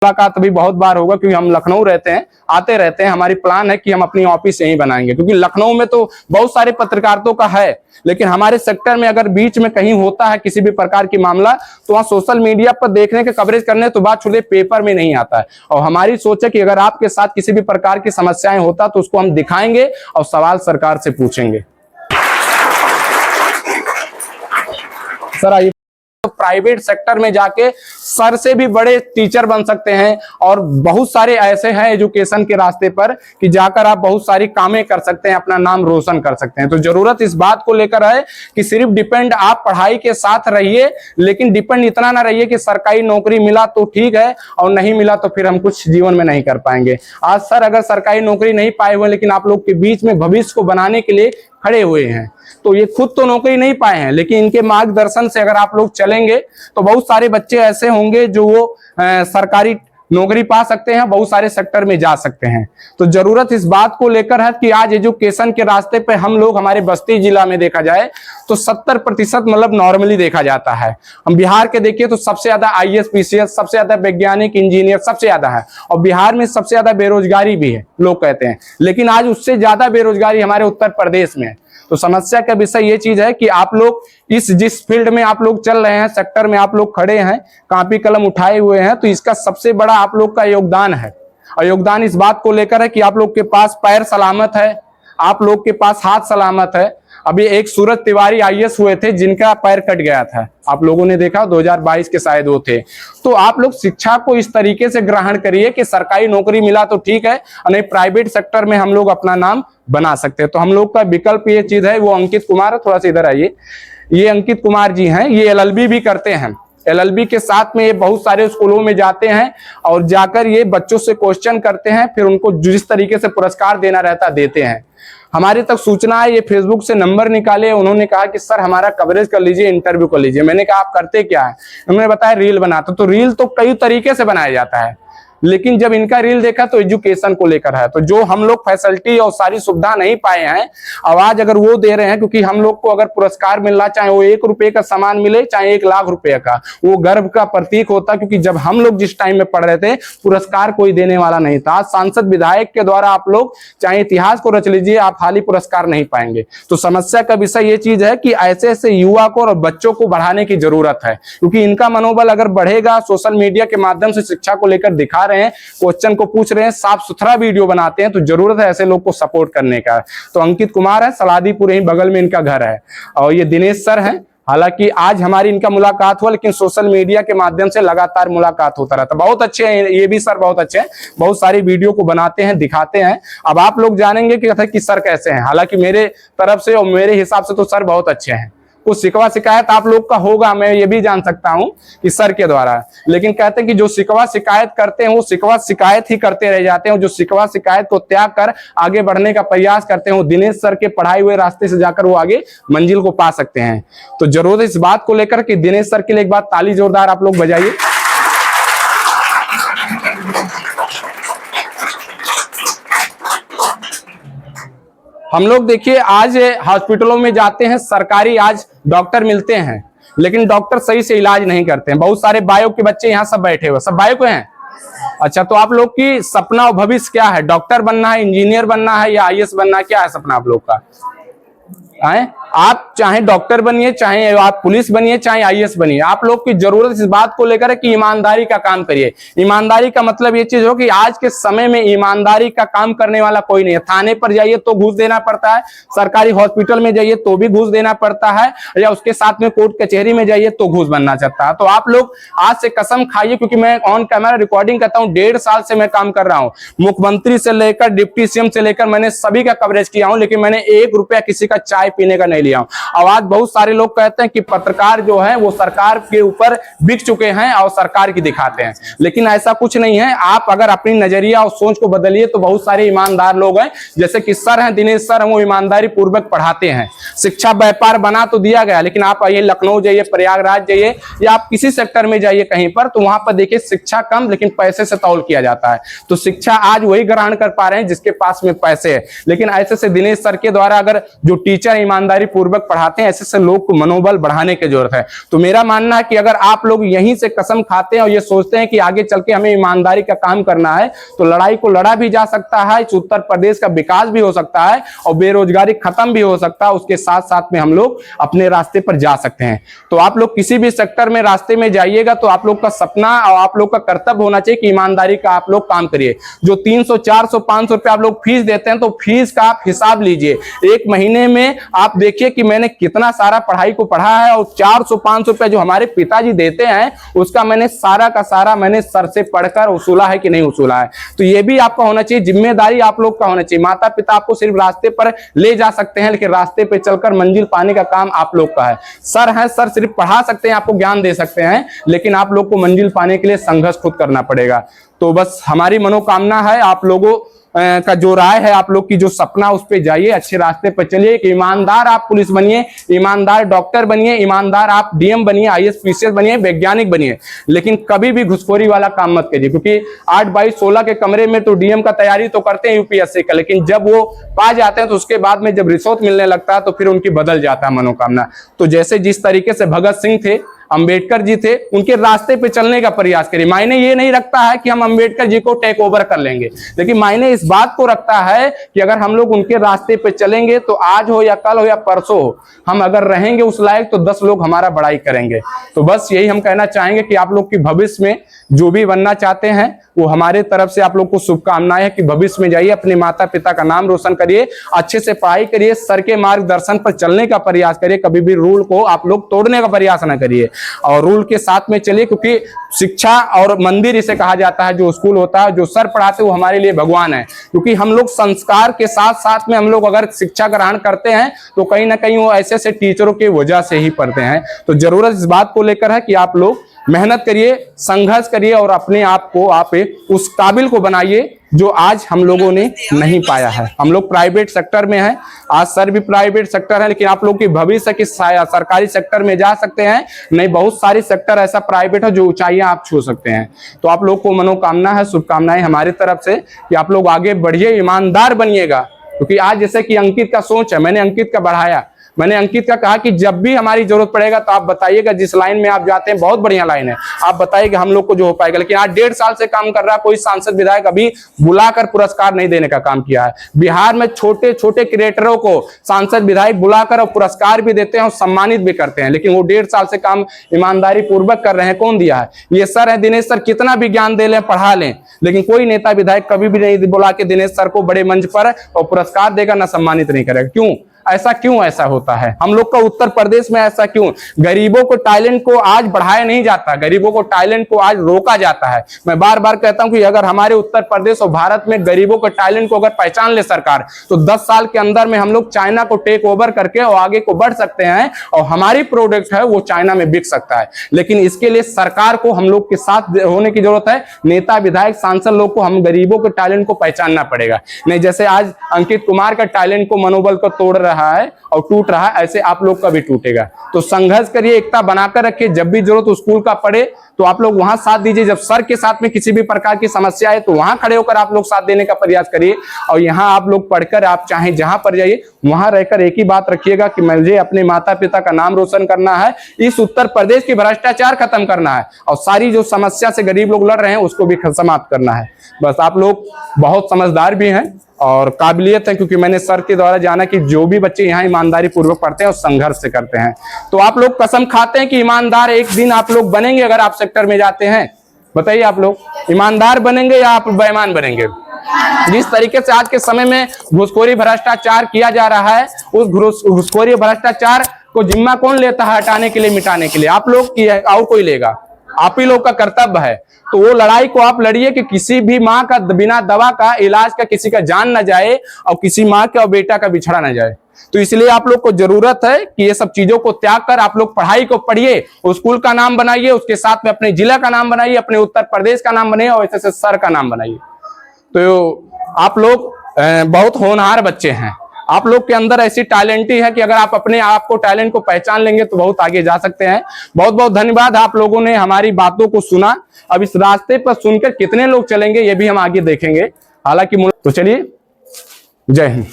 मुलाकात भी बहुत बार होगा क्योंकि हम लखनऊ रहते हैं, आते रहते हैं। हमारी प्लान है कि हम अपनी ऑफिस यहीं बनाएंगे क्योंकि लखनऊ में तो बहुत सारे पत्रकारिता का है, लेकिन हमारे सेक्टर में अगर बीच में कहीं होता है किसी भी प्रकार की मामला तो वहाँ सोशल मीडिया पर देखने के कवरेज करने तो बात छोड़िए, पेपर में नहीं आता है। और हमारी सोच है कि अगर आपके साथ किसी भी प्रकार की समस्याएं होता तो उसको हम दिखाएंगे और सवाल सरकार से पूछेंगे। सर आइए। तो प्राइवेट सेक्टर में जाके सर से भी बड़े टीचर बन सकते हैं और बहुत सारे ऐसे हैं एजुकेशन के रास्ते पर कि जाकर आप बहुत सारी कामें कर सकते हैं, अपना नाम रोशन कर सकते हैं। तो जरूरत इस बात को लेकर है कि सिर्फ डिपेंड आप पढ़ाई के साथ रहिए, लेकिन डिपेंड इतना ना रहिए कि सरकारी नौकरी मिला तो ठीक है और नहीं मिला तो फिर हम कुछ जीवन में नहीं कर पाएंगे। आज सर अगर सरकारी नौकरी नहीं पाए हुए लेकिन आप लोग के बीच में भविष्य को बनाने के लिए खड़े हुए हैं, तो ये खुद तो नौकरी नहीं पाए हैं लेकिन इनके मार्गदर्शन से अगर आप लोग चलेंगे तो बहुत सारे बच्चे ऐसे होंगे जो वो सरकारी नौकरी पा सकते हैं, बहुत सारे सेक्टर में जा सकते हैं। तो जरूरत इस बात को लेकर है कि आज एजुकेशन के रास्ते पे हम लोग हमारे बस्ती जिला में देखा जाए तो 70% मतलब नॉर्मली देखा जाता है। हम बिहार के देखिए तो सबसे ज्यादा IAS PCS, सबसे ज्यादा वैज्ञानिक इंजीनियर सबसे ज्यादा है और बिहार में सबसे ज्यादा बेरोजगारी भी है लोग कहते हैं, लेकिन आज उससे ज्यादा बेरोजगारी हमारे उत्तर प्रदेश में है। तो समस्या का विषय ये चीज है कि आप लोग जिस फील्ड में आप लोग चल रहे हैं, सेक्टर में आप लोग खड़े हैं, कापी कलम उठाए हुए हैं, तो इसका सबसे बड़ा आप लोग का योगदान है। और योगदान इस बात को लेकर है कि आप लोग के पास पैर सलामत है, आप लोग के पास हाथ सलामत है। अभी एक सूरज तिवारी IAS हुए थे जिनका पैर कट गया था, आप लोगों ने देखा, 2022 के शायद वो थे। तो आप लोग शिक्षा को इस तरीके से ग्रहण करिए कि सरकारी नौकरी मिला तो ठीक है, नहीं प्राइवेट सेक्टर में हम लोग अपना नाम बना सकते हैं। तो हम लोग का विकल्प ये चीज है, वो अंकित कुमार है, थोड़ा सा इधर आइए, ये अंकित कुमार जी हैं, ये LLB भी करते हैं। LLB के साथ में ये बहुत सारे स्कूलों में जाते हैं और जाकर ये बच्चों से क्वेश्चन करते हैं, फिर उनको जिस तरीके से पुरस्कार देना रहता देते हैं। हमारे तक सूचना है, ये फेसबुक से नंबर निकाले, उन्होंने कहा कि सर हमारा कवरेज कर लीजिए, इंटरव्यू कर लीजिए। मैंने कहा आप करते क्या है? उन्होंने बताया रील बनाते। तो रील तो कई तरीके से बनाया जाता है, लेकिन जब इनका रील देखा तो एजुकेशन को लेकर है। तो जो हम लोग फैसिलिटी और सारी सुविधा नहीं पाए हैं, आवाज अगर वो दे रहे हैं, क्योंकि हम लोग को अगर पुरस्कार मिल रहा, चाहे वो 1 रुपए का सामान मिले चाहे 1 लाख रुपए का, वो गर्व का प्रतीक होता। क्योंकि जब हम लोग जिस टाइम में पढ़ रहे थे पुरस्कार कोई देने वाला नहीं था। आज सांसद विधायक के द्वारा आप लोग चाहे इतिहास को रच लीजिए, आप खाली पुरस्कार नहीं पाएंगे। तो समस्या का विषय ये चीज है कि ऐसे ऐसे युवा को और बच्चों को बढ़ाने की जरूरत है, क्योंकि इनका मनोबल अगर बढ़ेगा, सोशल मीडिया के माध्यम से शिक्षा को लेकर दिखा रहे हैं, क्वेश्चन को पूछ रहे हैं, साफ सुथरा वीडियो बनाते हैं, तो जरूरत है ऐसे लोग को सपोर्ट करने का। तो अंकित कुमार है, सलादीपुर ही बगल में इनका घर है। और ये दिनेश सर हैं, हालांकि आज हमारी इनका मुलाकात हुआ लेकिन सोशल मीडिया के माध्यम से लगातार मुलाकात होता रहता। बहुत अच्छे हैं ये भी सर, बहुत अच्छे हैं, बहुत सारी वीडियो को बनाते हैं, दिखाते हैं। अब आप लोग जानेंगे कि सर कैसे हैं। हालांकि मेरे तरफ से और मेरे हिसाब से तो सर बहुत अच्छे हैं। कुछ शिकवा शिकायत आप लोग का होगा, मैं ये भी जान सकता हूं कि सर के द्वारा, लेकिन कहते हैं कि जो शिकवा शिकायत करते हैं वो शिकवा शिकायत ही करते रह जाते हैं। जो शिकवा शिकायत को त्याग कर आगे बढ़ने का प्रयास करते हैं, वो दिनेश सर के पढ़ाए हुए रास्ते से जाकर वो आगे मंजिल को पा सकते हैं। तो जरूर इस बात को लेकर कि दिनेश सर के लिए एक बार ताली जोरदार आप लोग बजाइए। हम लोग देखिए आज हॉस्पिटलों में जाते हैं, सरकारी आज डॉक्टर मिलते हैं, लेकिन डॉक्टर सही से इलाज नहीं करते हैं। बहुत सारे बायो के बच्चे यहाँ सब बैठे हुए, सब बायो के हैं। अच्छा, तो आप लोग की सपना और भविष्य क्या है? डॉक्टर बनना है, इंजीनियर बनना है या IAS बनना है? क्या है सपना आप लोग का? आप चाहे डॉक्टर बनिए, चाहे आप पुलिस बनिए, चाहे IAS बनिए, आप लोग की जरूरत इस बात को लेकर है कि ईमानदारी का काम करिए। ईमानदारी का मतलब ये चीज हो कि आज के समय में ईमानदारी का काम करने वाला कोई नहीं है। थाने पर जाइए तो घूस देना पड़ता है, सरकारी हॉस्पिटल में जाइए तो भी घूस देना पड़ता है, या उसके साथ में कोर्ट कचहरी में जाइए तो घूस बनना चाहता है। तो आप लोग आज से कसम खाइए, क्योंकि मैं ऑन कैमरा रिकॉर्डिंग करता हूँ, 1.5 साल से मैं काम कर रहा हूँ। मुख्यमंत्री से लेकर डिप्टी CM से लेकर मैंने सभी का कवरेज किया हूँ, लेकिन मैंने 1 रुपया किसी का चाय पीने का नहीं लिया हूं। आवाज बहुत सारे लोग कहते हैं कि पत्रकार जो है वो सरकार के ऊपर बिक चुके हैं और सरकार की दिखाते हैं, लेकिन ऐसा कुछ नहीं है। आप अगर अपनी नजरिया और सोच को बदलिए तो बहुत सारे ईमानदार लोग हैं, जैसे कि सर हैं, दिनेश सर, वो ईमानदारी पूर्वक पढ़ाते हैं। शिक्षा व्यापार बना तो दिया गया, लेकिन आप आइए लखनऊ जाइए, प्रयागराज जाइए, या आप किसी सेक्टर में जाइए कहीं पर, तो वहां पर देखिए शिक्षा कम लेकिन पैसे से तौल किया जाता है। तो शिक्षा आज वही ग्रहण कर पा रहे हैं जिसके पास में पैसे है। लेकिन ऐसे से दिनेश सर के द्वारा अगर जो टीचर ईमानदारी पूर्वक पढ़ाते हैं, ऐसे से लोग को मनोबल बढ़ाने की जरूरत है। तो मेरा मानना है कि अगर आप लोग यहीं से कसम खाते हैं और ये सोचते हैं कि आगे चल के हमें ईमानदारी का काम करना है, तो लड़ाई को लड़ा भी जा सकता है, इस उत्तर प्रदेश का विकास भी हो सकता है और बेरोजगारी खत्म भी हो सकता है। उसके साथ साथ में हम लोग अपने रास्ते पर जा सकते हैं। तो आप लोग किसी भी सेक्टर में रास्ते में जाइएगा तो आप लोग का सपना और आप लोग का कर्तव्य होना चाहिए कि ईमानदारी का आप लोग काम करिए। जो 300 400 500 रुपए आप लोग फीस देते हैं, तो फीस का आप हिसाब लीजिए। एक महीने में आप देखिए कि मैंने कितना सारा पढ़ाई को पढ़ा है और 400 500 रुपए जो हमारे पिताजी देते हैं उसका मैंने सारा का सारा मैंने सर से पढ़कर वसूला है कि नहीं वसूला है। तो ये भी आपका होना चाहिए, जिम्मेदारी आप लोग का होना चाहिए। माता पिता आपको सिर्फ रास्ते पर ले जा सकते हैं, लेकिन रास्ते पे चलकर मंजिल पाने का काम आप लोग का है। सर सिर्फ पढ़ा सकते हैं, आपको ज्ञान दे सकते हैं, लेकिन आप लोग को मंजिल पाने के लिए संघर्ष खुद करना पड़ेगा। तो बस हमारी मनोकामना है आप लोगों का जो राय है, आप लोग की जो सपना, उस पे जाइए, अच्छे रास्ते पर चलिए कि ईमानदार आप पुलिस बनिए, ईमानदार डॉक्टर बनिए, ईमानदार आप डीएम बनिए, आईएएस पीसीएस बनिए, वैज्ञानिक बनिए, लेकिन कभी भी घुसखोरी वाला काम मत करिए। क्योंकि 8/22/16 के कमरे में तो डीएम का तैयारी तो करते हैं यूपीएससी का, लेकिन जब वो पा जाते हैं तो उसके बाद में जब रिश्वत मिलने लगता है तो फिर उनकी बदल जाता है मनोकामना। तो जैसे जिस तरीके से भगत सिंह थे, अंबेडकर जी थे, उनके रास्ते पे चलने का प्रयास करिए। मायने ये नहीं रखता है कि हम अंबेडकर जी को टेक ओवर कर लेंगे, लेकिन मायने इस बात को रखता है कि अगर हम लोग उनके रास्ते पे चलेंगे तो आज हो या कल हो या परसों हो, हम अगर रहेंगे उस लायक तो 10 लोग हमारा बड़ाई करेंगे। तो बस यही हम कहना चाहेंगे कि आप लोग की भविष्य में जो भी बनना चाहते हैं वो हमारे तरफ से आप लोग को शुभकामनाएं है कि भविष्य में जाइए, अपने माता पिता का नाम रोशन करिए, अच्छे से पढ़ाई करिए, सर के मार्गदर्शन पर चलने का प्रयास करिए, कभी भी रूल को आप लोग तोड़ने का प्रयास ना करिए और रूल के साथ में चलिए। क्योंकि शिक्षा और मंदिर इसे कहा जाता है, जो स्कूल होता है, जो सर पढ़ाते वो हमारे लिए भगवान है। क्योंकि हम लोग संस्कार के साथ साथ में हम लोग अगर शिक्षा ग्रहण करते हैं तो कहीं ना कहीं वो ऐसे ऐसे टीचरों की वजह से ही पढ़ते हैं। तो जरूरत इस बात को लेकर है कि आप लोग मेहनत करिए, संघर्ष करिए और अपने आप को आप उस काबिल को बनाइए जो आज हम लोगों ने नहीं पाया है। हम लोग प्राइवेट सेक्टर में हैं, आज सर भी प्राइवेट सेक्टर है, लेकिन आप लोग की भविष्य की सरकारी सेक्टर में जा सकते हैं। नहीं, बहुत सारी सेक्टर ऐसा प्राइवेट है जो ऊंचाइयां आप छू सकते हैं। तो आप लोग को मनोकामना है, शुभकामनाएं हमारी तरफ से कि आप लोग आगे बढ़िए, ईमानदार बनिएगा। क्योंकि आज जैसे कि अंकित का सोच है, मैंने अंकित का बढ़ाया, मैंने अंकित का कहा कि जब भी हमारी जरूरत पड़ेगा तो आप बताइएगा, जिस लाइन में आप जाते हैं बहुत बढ़िया लाइन है, आप बताइएगा, हम लोग को जो हो पाएगा। लेकिन आज 1.5 साल से काम कर रहा है, कोई सांसद विधायक अभी बुलाकर पुरस्कार नहीं देने का काम किया है। बिहार में छोटे छोटे क्रिएटरों को सांसद विधायक बुलाकर और पुरस्कार भी देते हैं और सम्मानित भी करते हैं, लेकिन वो 1.5 साल से काम ईमानदारी पूर्वक कर रहे हैं। कौन दिया है? ये सर है, दिनेश सर, कितना भी ज्ञान दे लें, पढ़ा लें, लेकिन कोई नेता विधायक कभी भी नहीं बुला के दिनेश सर को बड़े मंच पर और पुरस्कार देगा, ना सम्मानित नहीं करेगा। क्यों ऐसा होता है? हम लोग का उत्तर प्रदेश में ऐसा क्यों? गरीबों को, टैलेंट को आज बढ़ाया नहीं जाता, गरीबों को, टैलेंट को आज रोका जाता है। मैं बार बार कहता हूं कि अगर हमारे उत्तर प्रदेश और भारत में गरीबों के टैलेंट को अगर पहचान ले सरकार, तो 10 साल के अंदर में हम लोग चाइना को टेक ओवर करके और आगे को बढ़ सकते हैं और हमारी प्रोडक्ट है वो चाइना में बिक सकता है। लेकिन इसके लिए सरकार को हम लोग के साथ होने की जरूरत है, नेता विधायक सांसद लोग को, हम गरीबों के टैलेंट को पहचानना पड़ेगा। नहीं, जैसे आज अंकित कुमार का टैलेंट को, मनोबल को तोड़ रहा है और टूट रहा है, ऐसे आप लोग का भी टूटेगा। तो संघर्ष करिए, एकता बनाकर रखिए, जब भी जरूरत स्कूल का पड़े तो आप लोग वहां साथ दीजिए, जब सर के साथ में किसी भी प्रकार की समस्या है तो वहां खड़े होकर आप लोग साथ देने का प्रयास करिए। और यहाँ आप लोग पढ़कर आप चाहे जहां पर जाइए वहां रहकर एक ही बात रखिएगा कि मुझे अपने माता पिता का नाम रोशन करना है, इस उत्तर प्रदेश की भ्रष्टाचार खत्म करना है और सारी जो समस्या से गरीब लोग लड़ रहे हैं उसको भी समाप्त करना है। बस आप लोग बहुत समझदार भी हैं और काबिलियत है, क्योंकि मैंने सर के द्वारा जाना कि जो भी बच्चे यहाँ ईमानदारी पूर्वक पढ़ते हैं और संघर्ष से करते हैं। तो आप लोग कसम खाते हैं कि ईमानदार एक दिन आप लोग बनेंगे अगर आप सेक्टर में जाते हैं? बताइए, आप लोग ईमानदार बनेंगे या आप बेईमान बनेंगे? जिस तरीके से आज के समय में घूसखोरी भ्रष्टाचार किया जा रहा है, उस घूसखोरी भ्रष्टाचार को जिम्मा कौन लेता है हटाने के लिए, मिटाने के लिए? आप लोग की है, और कोई लेगा? आप ही लोग का कर्तव्य है। तो वो लड़ाई को आप लड़िए कि किसी भी माँ का बिना दवा का, इलाज का किसी का जान न जाए और किसी माँ के और बेटा का बिछड़ा न जाए। तो इसलिए आप लोग को जरूरत है कि ये सब चीजों को त्याग कर आप लोग पढ़ाई को पढ़िए, स्कूल का नाम बनाइए, उसके साथ में अपने जिला का नाम बनाइए, अपने उत्तर प्रदेश का नाम बनाइए और ऐसे सर का नाम बनाइए। तो आप लोग बहुत होनहार बच्चे हैं, आप लोग के अंदर ऐसी टैलेंट है कि अगर आप अपने आप को, टैलेंट को पहचान लेंगे तो बहुत आगे जा सकते हैं। बहुत बहुत धन्यवाद, आप लोगों ने हमारी बातों को सुना। अब इस रास्ते पर सुनकर कितने लोग चलेंगे ये भी हम आगे देखेंगे। हालांकि तो चलिए, जय हिंद।